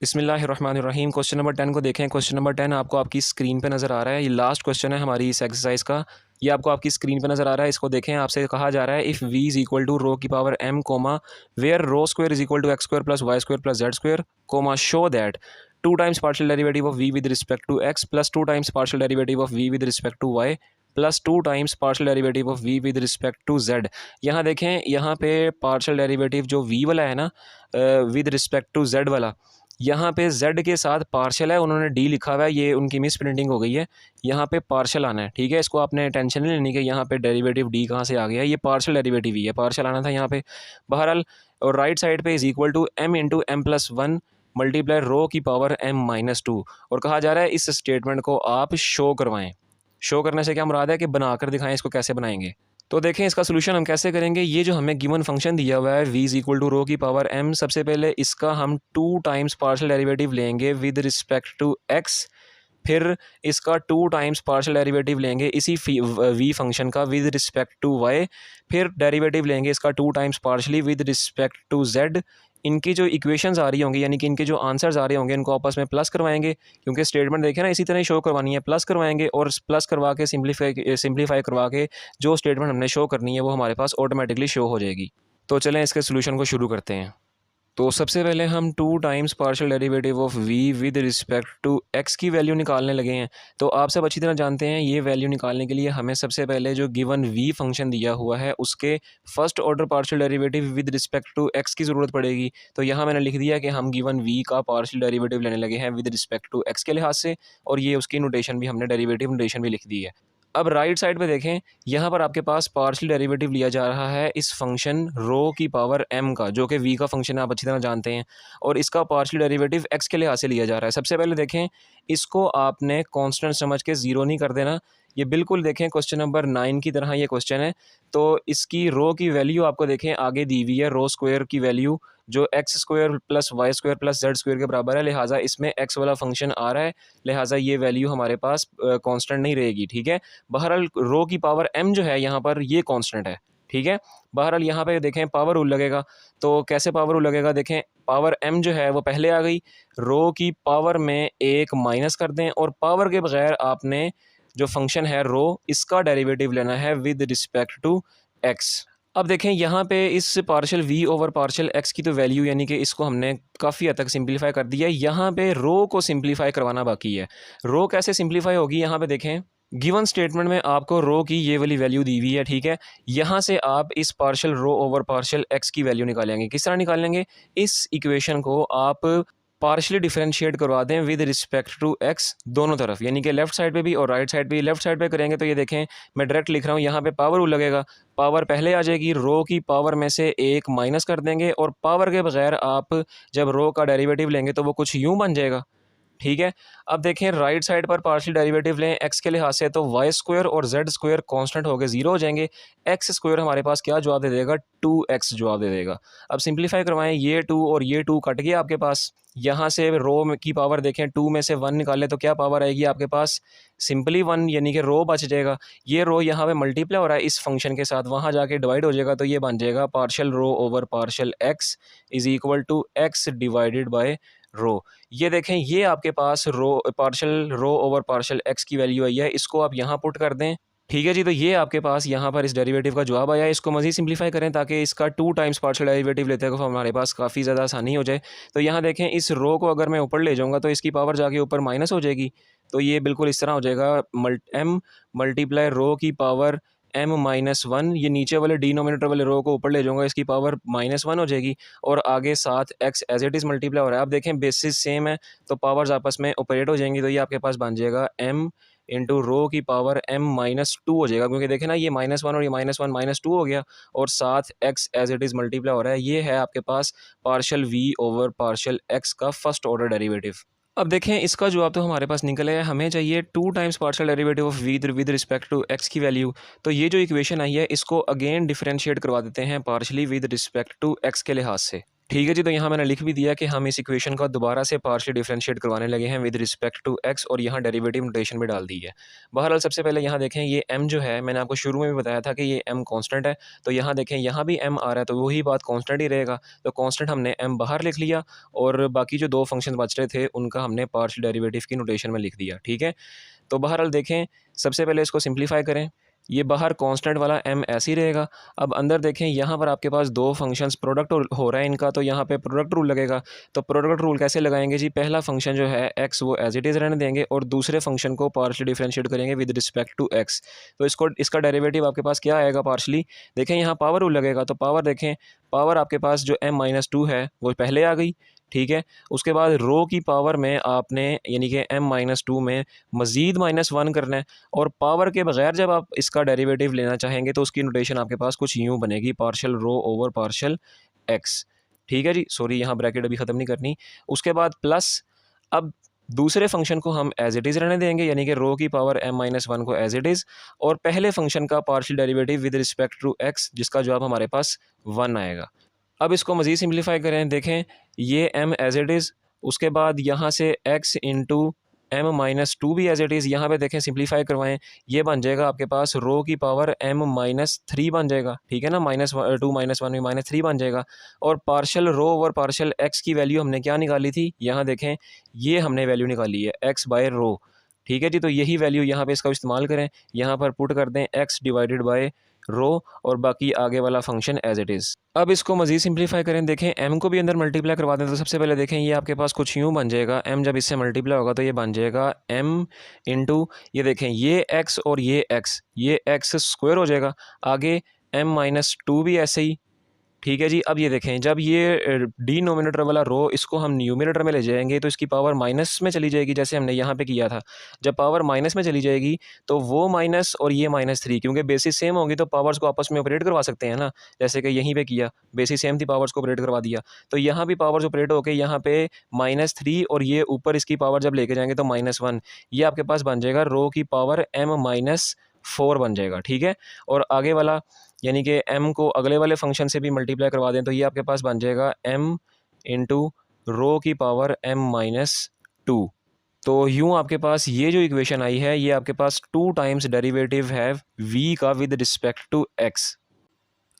बिस्मिल्लाहिर्रहमानिर्रहीम। Question number 10 को देखें। क्वेश्चन नंबर 10 आपको आपकी स्क्रीन पे नज़र आ रहा है। ये लास्ट क्वेश्चन है हमारी इस एक्सरसाइज का। ये आपको आपकी स्क्रीन पे नज़र आ रहा है। इसको देखें। आपसे कहा जा रहा है if v is equal to rho की power m comma where rho square is equal to X square plus Y square plus Z square comma show that two times partial derivative of v with respect to x plus two times partial derivative of v with respect to y plus two times partial derivative of v with respect to z। यहाँ देखें, यहाँ पे partial derivative जो v वाला है ना, with respect to z वाला, यहाँ पे z के साथ पार्शियल है, उन्होंने d लिखा हुआ है, ये उनकी मिस प्रिंटिंग हो गई है। यहाँ पे पार्शियल आना है, ठीक है। इसको आपने टेंशन नहीं लेनी कि यहाँ पे डेरिवेटिव d कहाँ से आ गया है, ये पार्शियल डेरिवेटिव ही है, पार्शियल आना था यहाँ पे। बहरहाल, और राइट साइड पे is equal to m into M plus one multiply rho की पावर m माइनस टू। और कहा जा रहा है इस स्टेटमेंट को आप शो करवाएं। शो करने से क्या मुराद है कि बनाकर दिखाएं। इसको कैसे बनाएंगे तो देखें, इसका सोल्यूशन हम कैसे करेंगे। ये जो हमें गिवन फंक्शन दिया हुआ है v is equal to rho की पावर m, सबसे पहले इसका हम टू टाइम्स पार्शियल डेरिवेटिव लेंगे विद रिस्पेक्ट टू x, फिर इसका टू टाइम्स पार्शियल डेरिवेटिव लेंगे इसी v फंक्शन का विद रिस्पेक्ट टू y, फिर डेरिवेटिव लेंगे इसका two times partially with respect to z। इनकी जो इक्वेशंस आ रही होंगी, यानी कि इनके जो आंसर्स आ रहे होंगे, इनको आपस में प्लस करवाएंगे, क्योंकि स्टेटमेंट देखें ना इसी तरह ही शो करवानी है। प्लस करवाएंगे और प्लस करवा के सिंप्लीफाई करवा के जो स्टेटमेंट हमने शो करनी है वो हमारे पास ऑटोमेटिकली शो हो जाएगी। तो चलें इसके सोल्यूशन को शुरू करते हैं। तो सबसे पहले हम two times partial derivative of v with respect to x की वैल्यू निकालने लगे हैं। तो आप सब अच्छी तरह जानते हैं ये वैल्यू निकालने के लिए हमें सबसे पहले जो गिवन v फंक्शन दिया हुआ है उसके first order partial derivative with respect to x की ज़रूरत पड़ेगी। तो यहाँ मैंने लिख दिया कि हम गिवन v का पार्शियल डेरिवेटिव लेने लगे हैं विद रिस्पेक्ट टू x के लिहाज से, और ये उसकी नोटेशन भी हमने डेरिवेटिव नोटेशन भी लिख दी है। अब राइट साइड पे देखें, यहाँ पर आपके पास पार्शियल डेरिवेटिव लिया जा रहा है इस फंक्शन रो की पावर m का, जो कि v का फंक्शन है, आप अच्छी तरह जानते हैं, और इसका पार्शियल डेरिवेटिव x के लिहाज से लिया जा रहा है। सबसे पहले देखें, इसको आपने कांस्टेंट समझ के ज़ीरो नहीं कर देना। ये बिल्कुल देखें क्वेश्चन नंबर 9 की तरह ये क्वेश्चन है। तो इसकी रो की वैल्यू आपको देखें आगे दी हुई है, रो स्क्वायर की वैल्यू जो x square plus Y square plus Z square के बराबर है, लिहाजा इसमें एक्स वाला फंक्शन आ रहा है, लिहाजा ये वैल्यू हमारे पास कांस्टेंट नहीं रहेगी, ठीक है। बहरहाल रो की पावर m जो है यहाँ पर ये कांस्टेंट है, ठीक है। बहरहाल यहाँ पे देखें पावर रूल लगेगा। तो कैसे पावर रूल लगेगा, देखें पावर m जो है वो पहले आ गई, रो की पावर में एक माइनस कर दें, और पावर के बगैर आपने जो फंक्शन है रो, इसका डेरिवेटिव लेना है विद रिस्पेक्ट टू x। अब देखें यहाँ पे इस partial v over partial x की तो वैल्यू, यानी कि इसको हमने काफ़ी हद तक सिंप्लीफाई कर दिया है। यहाँ पे रो को सिंप्लीफाई करवाना बाकी है। रो कैसे सिंप्लीफाई होगी, यहाँ पे देखें गिवन स्टेटमेंट में आपको रो की ये वाली वैल्यू दी हुई है, ठीक है। यहाँ से आप इस partial rho over partial x की वैल्यू निकालेंगे। किस तरह निकालेंगे, इस इक्वेशन को आप पार्शियली डिफरेंशिएट करवा दें विद रिस्पेक्ट टू x दोनों तरफ, यानी कि लेफ्ट साइड पे भी और राइट साइड पे भी। लेफ्ट साइड पे करेंगे तो ये देखें मैं डायरेक्ट लिख रहा हूँ, यहाँ पे पावर रूल लगेगा, पावर पहले आ जाएगी, रो की पावर में से एक माइनस कर देंगे, और पावर के बगैर आप जब रो का डेरिवेटिव लेंगे तो वो कुछ यूँ बन जाएगा, ठीक है। अब देखें राइट साइड पर पार्शियल डेरिवेटिव लें x के लिहाज से, तो वाई स्क्वायर और जेड स्क्वायर कांस्टेंट हो गए, जीरो हो जाएंगे। एक्स स्क्वायर हमारे पास क्या जवाब दे देगा, 2x जवाब दे देगा। अब सिंप्लीफाई करवाएं, ये 2 और ये 2 कट गया आपके पास। यहाँ से रो की पावर देखें, 2 में से 1 निकाले तो क्या पावर आएगी आपके पास, सिंपली 1, यानी कि रो बच जाएगा। ये रो यहाँ पे मल्टीप्लाई हो रहा है इस फंक्शन के साथ, वहाँ जाके डिवाइड हो जाएगा, तो ये बन जाएगा partial rho over partial x is equal to x divided by rho. ये देखें ये आपके पास rho partial rho over partial x की वैल्यू आई है, इसको आप यहाँ पुट कर दें, ठीक है जी। तो ये आपके पास यहाँ पर इस डेरिवेटिव का जवाब आया है। इसको मज़ीद सिंप्लीफाई करें ताकि इसका टू टाइम्स पार्शियल डेरिवेटिव लेते हैं तो हमारे पास काफ़ी ज़्यादा आसानी हो जाए। तो यहाँ देखें इस रो को अगर मैं ऊपर ले जाऊँगा तो इसकी पावर जाके ऊपर माइनस हो जाएगी, तो ये बिल्कुल इस तरह हो जाएगा, m मल्टीप्लाई रो की पावर m माइनस वन, ये नीचे वाले डिनोमिनेटर वाले रो को ऊपर ले जाऊँगा, इसकी पावर -1 हो जाएगी, और आगे साथ x as it is multiply हो रहा है। अब देखें बेसिस सेम है तो पावर्स आपस में ऑपरेट हो जाएंगी, तो ये आपके पास बन जाएगा m इंटू रो की पावर m-2 हो जाएगा, क्योंकि देखें ना ये -1 और ये -1 -2 हो गया, और साथ x as it is multiply हो रहा है। ये है आपके पास partial v over partial x का फर्स्ट ऑर्डर डेरिवेटिव। अब देखें इसका जवाब तो हमारे पास निकल आया, हमें चाहिए two times partial derivative of v with respect to x की वैल्यू। तो ये जो इक्वेशन आई है इसको अगेन डिफरेंशिएट करवा देते हैं partially with respect to x के लिहाज से। ठीक है जी, तो यहाँ मैंने लिख भी दिया कि हम इस इक्वेशन का दोबारा से पार्शियल डिफरेंशिएट करवाने लगे हैं विद रिस्पेक्ट टू एक्स, और यहाँ डेरिवेटिव नोटेशन भी डाल दी है। बहरहाल सबसे पहले यहाँ देखें, ये m जो है मैंने आपको शुरू में भी बताया था कि ये m कांस्टेंट है, तो यहाँ देखें यहाँ भी m आ रहा है, तो वही बात कांस्टेंट ही रहेगा। तो कांस्टेंट हमने m बाहर लिख लिया और बाकी जो दो फंक्शन बच रहे थे उनका हमने पार्शियल डेरिवेटिव की नोटेशन में लिख दिया। ठीक है, तो बहरहाल देखें, सबसे पहले इसको सिंप्लीफाई करें। ये बाहर कांस्टेंट वाला m ऐसे ही रहेगा। अब अंदर देखें, यहाँ पर आपके पास दो फंक्शंस प्रोडक्ट हो रहा है इनका, तो यहाँ पे प्रोडक्ट रूल लगेगा। तो प्रोडक्ट रूल कैसे लगाएंगे जी? पहला फंक्शन जो है x वो एज इट इज़ रहने देंगे और दूसरे फंक्शन को पार्शियली डिफरेंशिएट करेंगे विद रिस्पेक्ट टू x। तो इसका डेरिवेटिव आपके पास क्या आएगा पार्शली? देखें यहाँ पावर रूल लगेगा, तो पावर देखें, पावर आपके पास जो m-2 है वो पहले आ गई। ठीक है, उसके बाद रो की पावर में आपने यानी कि m-2 में मज़ीद -1 करना है, और पावर के बगैर जब आप इसका डेरिवेटिव लेना चाहेंगे तो उसकी नोटेशन आपके पास कुछ यूँ बनेगी, partial rho over partial x. ठीक है जी, सॉरी यहाँ ब्रैकेट अभी ख़त्म नहीं करनी। उसके बाद प्लस, अब दूसरे फंक्शन को हम एज इट इज़ रहने देंगे, यानी कि रो की पावर m-1 को एज इट इज़, और पहले फंक्शन का partial derivative with respect to x, जिसका जवाब हमारे पास 1 आएगा। अब इसको मज़ीद सिंप्लीफाई करें, देखें ये m एज इट इज़, उसके बाद यहाँ से x इंटू m-2 भी एज इट इज़, यहाँ पे देखें सिंप्लीफाई करवाएं, ये बन जाएगा आपके पास रो की पावर m-3 बन जाएगा। ठीक है ना, -2 -1 में -3 बन जाएगा। और partial rho over partial x की वैल्यू हमने क्या निकाली थी? यहाँ देखें, ये हमने वैल्यू निकाली है x बाय रो। ठीक है जी, तो यही वैल्यू यहाँ पे इसका इस्तेमाल करें, यहाँ पर पुट कर दें x डिवाइडेड बाय रो और बाकी आगे वाला फंक्शन एज इट इज़। अब इसको मज़ीद सिंप्लीफाई करें, देखें m को भी अंदर मल्टीप्लाई करवा दें। तो सबसे पहले देखें, ये आपके पास कुछ यूँ बन जाएगा, m जब इससे मल्टीप्लाई होगा तो ये बन जाएगा m इंटू, ये देखें ये x और ये x स्क्वायर हो जाएगा, आगे m-2 भी ऐसे ही। ठीक है जी, अब ये देखें, जब ये डिनोमिनेटर वाला रो इसको हम न्यूमिनेटर में ले जाएंगे तो इसकी पावर माइनस में चली जाएगी, जैसे हमने यहाँ पे किया था। जब पावर माइनस में चली जाएगी तो वो माइनस और ये -3, क्योंकि बेसिस सेम होगी तो पावर्स को आपस में ऑपरेट करवा सकते हैं ना, जैसे कि यहीं पे किया, बेसिस सेम थी, पावर्स को ऑपरेट करवा दिया। तो यहाँ भी पावर्स ऑपरेट होकर यहाँ पे -3 और ये ऊपर इसकी पावर जब लेके जाएंगे तो -1, ये आपके पास बन जाएगा रो की पावर m-4 बन जाएगा। ठीक है, और आगे वाला यानी कि m को अगले वाले फंक्शन से भी मल्टीप्लाई करवा दें तो ये आपके पास बन जाएगा m इंटू रो की पावर m-2। तो यूँ आपके पास ये जो इक्वेशन आई है, ये आपके पास 2 टाइम्स डेरिवेटिव है v का विद रिस्पेक्ट टू x।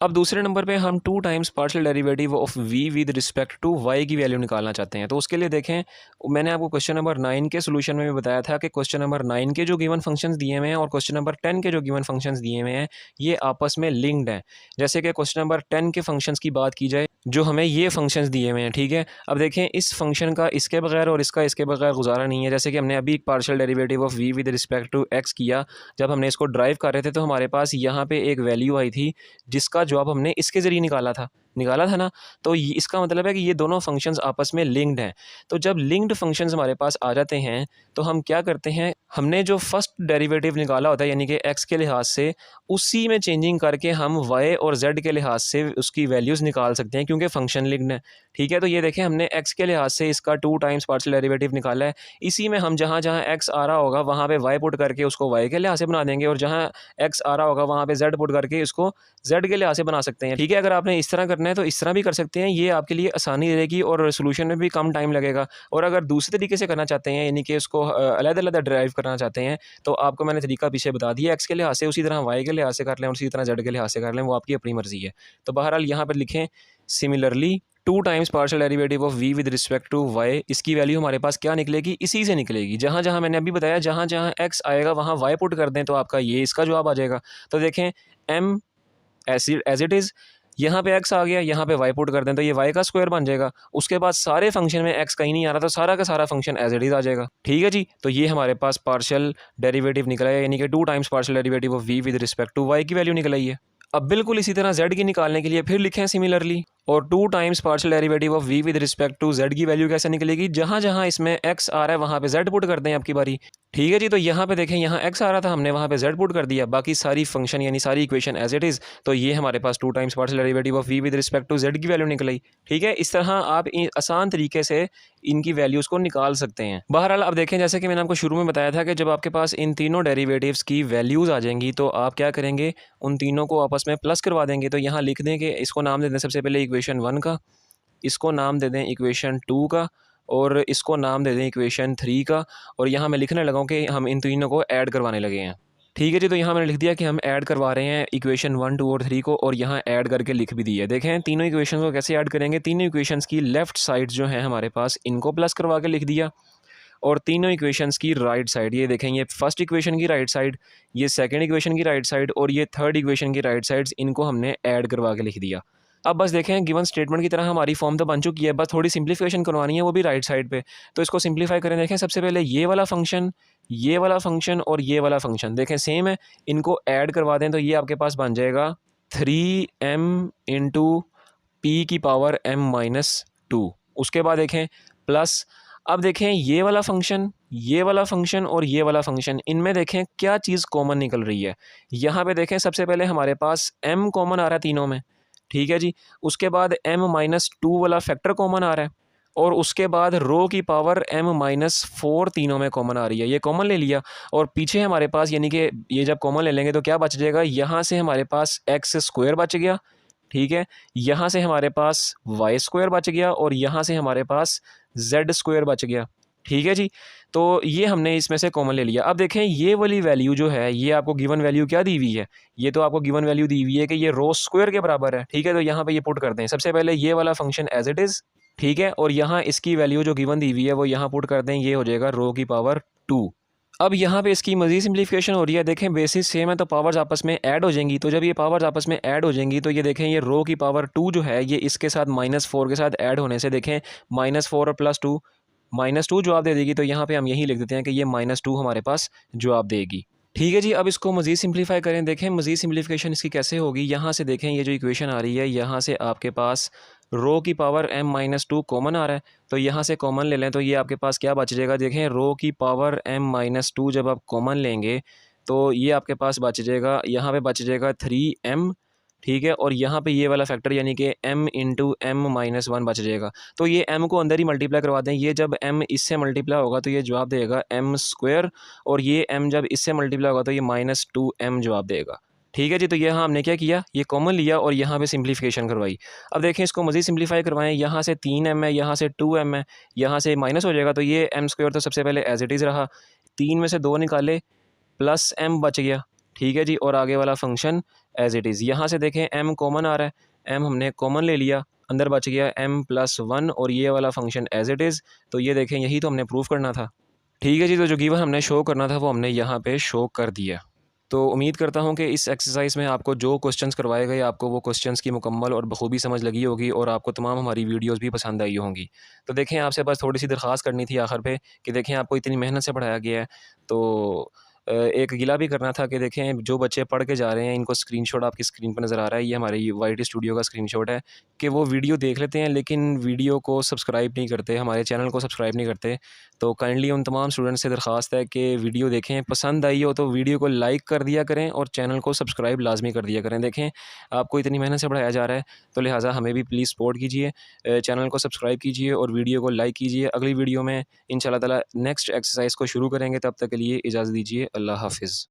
अब दूसरे नंबर पे हम 2 times partial derivative of v with respect to y की वैल्यू निकालना चाहते हैं। तो उसके लिए देखें, मैंने आपको क्वेश्चन नंबर 9 के सोल्यूशन में भी बताया था कि क्वेश्चन नंबर 9 के जो गिवन फंक्शंस दिए हुए हैं और क्वेश्चन नंबर 10 के जो गिवन फंक्शंस दिए हुए हैं ये आपस में लिंक्ड हैं। जैसे कि क्वेश्चन नंबर 10 के फंक्शंस की बात की जाए, जो हमें ये फंक्शंस दिए हुए हैं। ठीक है, अब देखें, इस फंक्शन का इसके बगैर और इसका इसके बगैर गुजारा नहीं है। जैसे कि हमने अभी partial derivative of v with respect to x किया, जब हमने इसको ड्राइव कर रहे थे तो हमारे पास यहाँ पे एक वैल्यू आई थी जिसका जवाब हमने इसके ज़रिए निकाला था ना। तो इसका मतलब है कि ये दोनों फंक्शंस आपस में लिंक्ड हैं। तो जब लिंक्ड फंक्शंस हमारे पास आ जाते हैं तो हम क्या करते हैं, हमने जो फर्स्ट डेरिवेटिव निकाला होता है यानी कि x के लिहाज से, उसी में चेंजिंग करके हम y और z के लिहाज से उसकी वैल्यूज़ निकाल सकते हैं, क्योंकि फंक्शन लिंक्ड है। ठीक है, तो ये देखें, हमने x के लिहाज से इसका 2 टाइम्स पार्शियल डेरिवेटिव निकाला है। इसी में हम जहाँ जहाँ x आ रहा होगा वहाँ पे y पुट करके उसको y के लिहाज से बना देंगे, और जहाँ x आ रहा होगा वहाँ पे z पुट करके इसको z के लिहाज से बना सकते हैं। ठीक है, अगर आपने इस तरह करना है तो इस तरह भी कर सकते हैं, ये आपके लिए आसानी रहेगी और सोल्यूशन में भी कम टाइम लगेगा। और अगर दूसरे तरीके से करना चाहते हैं, यानी कि उसको अलग-अलग ड्राइव करना चाहते हैं, तो आपको मैंने तरीका पीछे बता दिया, x के लिहाज से उसी तरह y के लिहाज से कर लें, उसी तरह z के लिहाज से कर लें, वो आपकी अपनी मर्जी है। तो बहरहाल यहाँ पर लिखें, similarly 2 times partial derivative of v with respect to y, इसकी वैल्यू हमारे पास क्या निकलेगी? इसी से निकलेगी। जहाँ जहाँ मैंने अभी बताया, जहाँ जहाँ x आएगा वहाँ y पुट कर दें तो आपका ये इसका जवाब आ जाएगा। तो देखें, m एज इट इज़, यहाँ पे x आ गया, यहाँ पे y पुट कर दें तो ये y का स्क्वायर बन जाएगा। उसके बाद सारे फंक्शन में x कहीं नहीं आ रहा, तो सारा का सारा फंक्शन एज इट इज़ आ जाएगा। ठीक है जी, तो ये हमारे पास पार्शियल डेरिवेटिव निकला है, यानी कि 2 times partial derivative of v with respect to y की वैल्यू निकल आई है। अब बिल्कुल इसी तरह z की निकालने के लिए फिर लिखें सिमिलरली, और 2 times partial derivative of v with respect to z की वैल्यू कैसे निकलेगी? जहाँ जहाँ इसमें x आ रहा है वहाँ पे z पुट कर दें आपकी बारी। ठीक है जी, तो यहाँ पे देखें, यहाँ x आ रहा था, हमने वहाँ पे z पुट कर दिया, बाकी सारी फंक्शन यानी सारी इक्वेशन एज इट इज़। तो ये हमारे पास 2 times partial derivative of v with respect to z की वैल्यू निकल आई। ठीक है, इस तरह आप आसान तरीके से इनकी वैल्यूज़ को निकाल सकते हैं। बहरहाल अब देखें, जैसे कि मैंने आपको शुरू में बताया था कि जब आपके पास इन तीनों डेरिवेटिव्स की वैल्यूज़ आ जाएंगी तो आप क्या करेंगे, उन तीनों को आपस में प्लस करवा देंगे। तो यहाँ लिख दें कि इसको नाम दे दें सबसे पहले इक्वेशन 1 का, इसको नाम दे दें इक्वेशन 2 का और इसको नाम दे दें इक्वेशन 3 का। और यहाँ मैं लिखने लगा हूँ कि हम इन तीनों को ऐड करवाने लगे हैं। ठीक है जी, तो यहाँ मैंने लिख दिया कि हम ऐड करवा रहे हैं इक्वेशन 1, 2 और 3 को, और यहाँ ऐड करके लिख भी दिया। देखें तीनों इक्वेशन को कैसे ऐड करेंगे। तीनों इक्वेशंस की लेफ़्ट साइड जो है हमारे पास, इनको प्लस करवा के लिख दिया, और तीनों इक्वेशंस की राइट साइड, ये देखें ये फर्स्ट इक्वेशन की राइट साइड, ये सेकंड इक्वेशन की राइट साइड और ये थर्ड इक्वेशन की राइट साइड्स, इनको हमने ऐड करवा के लिख दिया। अब बस देखें गिवन स्टेटमेंट की तरह हमारी फॉर्म तो बन चुकी है, बस थोड़ी सिंप्लीफिकेशन करवानी है, वो भी राइट साइड पे। तो इसको सिंप्लीफाई करें। देखें सबसे पहले ये वाला फंक्शन, ये वाला फंक्शन और ये वाला फंक्शन देखें सेम है, इनको ऐड करवा दें तो ये आपके पास बन जाएगा 3m इंटू पी की पावर m-2। उसके बाद देखें प्लस, अब देखें ये वाला फंक्शन, ये वाला फंक्शन और ये वाला फंक्शन, इनमें देखें क्या चीज़ कॉमन निकल रही है। यहाँ पे देखें सबसे पहले हमारे पास m कॉमन आ रहा है तीनों में, ठीक है जी। उसके बाद m-2 वाला फैक्टर कॉमन आ रहा है, और उसके बाद रो की पावर m-4 तीनों में कॉमन आ रही है, ये कॉमन ले लिया। और पीछे हमारे पास यानी कि ये जब कॉमन ले लेंगे तो क्या बच जाएगा, यहाँ से हमारे पास एक्स स्क्वायर बच गया, ठीक है, यहाँ से हमारे पास वाई स्क्वायर बच गया और यहाँ से हमारे पास जेड स्क्वायर बच गया, ठीक है जी। तो ये हमने इसमें से कॉमन ले लिया। अब देखें ये वाली वैल्यू जो है, ये आपको गिवन वैल्यू क्या दी हुई है, ये तो आपको गिवन वैल्यू दी हुई है कि ये रो स्क्वायर के बराबर है, ठीक है। तो यहाँ पे ये पुट करते हैं। सबसे पहले ये वाला फंक्शन एज इट इज़, ठीक है, और यहाँ इसकी वैल्यू जो गिवन दी हुई है वो यहाँ पुट कर दें, ये हो जाएगा रो की पावर 2। अब यहाँ पे इसकी मज़ीद सिम्प्लीफिकेशन हो रही है। देखें बेसिस सेम है तो पावर्स आपस में ऐड हो जाएंगी, तो जब ये पावर्स आपस में ऐड हो जाएंगी तो ये देखें ये रो की पावर 2 जो है ये इसके साथ -4 के साथ ऐड होने से देखें -4 और +2 -2 जवाब दे देगी। तो यहाँ पे हम यही लिख देते हैं कि ये -2 हमारे पास जवाब देगी, ठीक है जी। अब इसको मज़ीद सिम्प्लीफाई करें। देखें मज़ीद सिम्प्लीफिकेशन इसकी कैसे होगी। यहाँ से देखें ये जो इक्वेशन आ रही है, यहाँ से आपके पास रो की पावर m-2 कॉमन आ रहा है, तो यहाँ से कॉमन ले लें तो ये आपके पास क्या बच जाएगा। देखें रो की पावर m-2 जब आप कॉमन लेंगे तो ये आपके पास बच जाएगा, यहाँ पे बच जाएगा 3m, ठीक है, और यहाँ पे ये वाला फैक्टर यानी कि m इंटू m-1 बच जाएगा। तो ये m को अंदर ही मल्टीप्लाई करवा दें, ये जब m इससे मल्टीप्लाई होगा तो ये जवाब देगा m स्क्वायर, और ये m जब इससे मल्टीप्लाई होगा तो ये -2m जवाब देगा, ठीक है जी। तो यहाँ हमने क्या किया, ये कॉमन लिया और यहाँ पे सिम्प्लीफिकेशन करवाई। अब देखें इसको मज़ीद सिम्प्लीफाई करवाएं। यहाँ से 3m है, यहाँ से 2m है, यहाँ से माइनस हो जाएगा तो ये m स्क्वायर तो सबसे पहले एज इट इज़ रहा, 3 में से 2 निकाले प्लस m बच गया, ठीक है जी, और आगे वाला फंक्शन एज इट इज़। यहाँ से देखें m कॉमन आ रहा है, m हमने कॉमन ले लिया, अंदर बच गया m+1 और ये वाला फंक्शन एज इट इज़। तो ये देखें यही तो हमने प्रूफ करना था, ठीक है जी। तो जो गिवन हमने शो करना था वो हमने यहाँ पे शो कर दिया। तो उम्मीद करता हूँ कि इस एक्सरसाइज में आपको जो क्वेश्चंस करवाए गए आपको वो क्वेश्चंस की मुकम्मल और बखूबी समझ लगी होगी और आपको तमाम हमारी वीडियोस भी पसंद आई होंगी। तो देखें आपसे बस थोड़ी सी दरख्वास्त करनी थी आखिर पे कि देखें आपको इतनी मेहनत से पढ़ाया गया है, तो एक गिला भी करना था कि देखें जो बच्चे पढ़ के जा रहे हैं इनको स्क्रीनशॉट आपकी स्क्रीन पर नज़र आ रहा है, ये हमारे वाईटी स्टूडियो का स्क्रीनशॉट है कि वो वीडियो देख लेते हैं लेकिन वीडियो को सब्सक्राइब नहीं करते, हमारे चैनल को सब्सक्राइब नहीं करते। तो काइंडली उन तमाम स्टूडेंट्स से दरख्वास्त है कि वीडियो देखें, पसंद आई हो तो वीडियो को लाइक कर दिया करें और चैनल को सब्सक्राइब लाजमी कर दिया करें। देखें आपको इतनी मेहनत से पढ़ाया जा रहा है तो लिहाजा हमें भी प्लीज़ सपोर्ट कीजिए, चैनल को सब्सक्राइब कीजिए और वीडियो को लाइक कीजिए। अगली वीडियो में इंशाल्लाह ताला नेक्स्ट एक्सरसाइज को शुरू करेंगे, तब तक के लिए इजाज़त दीजिए। अल्लाह हाफ़िज़।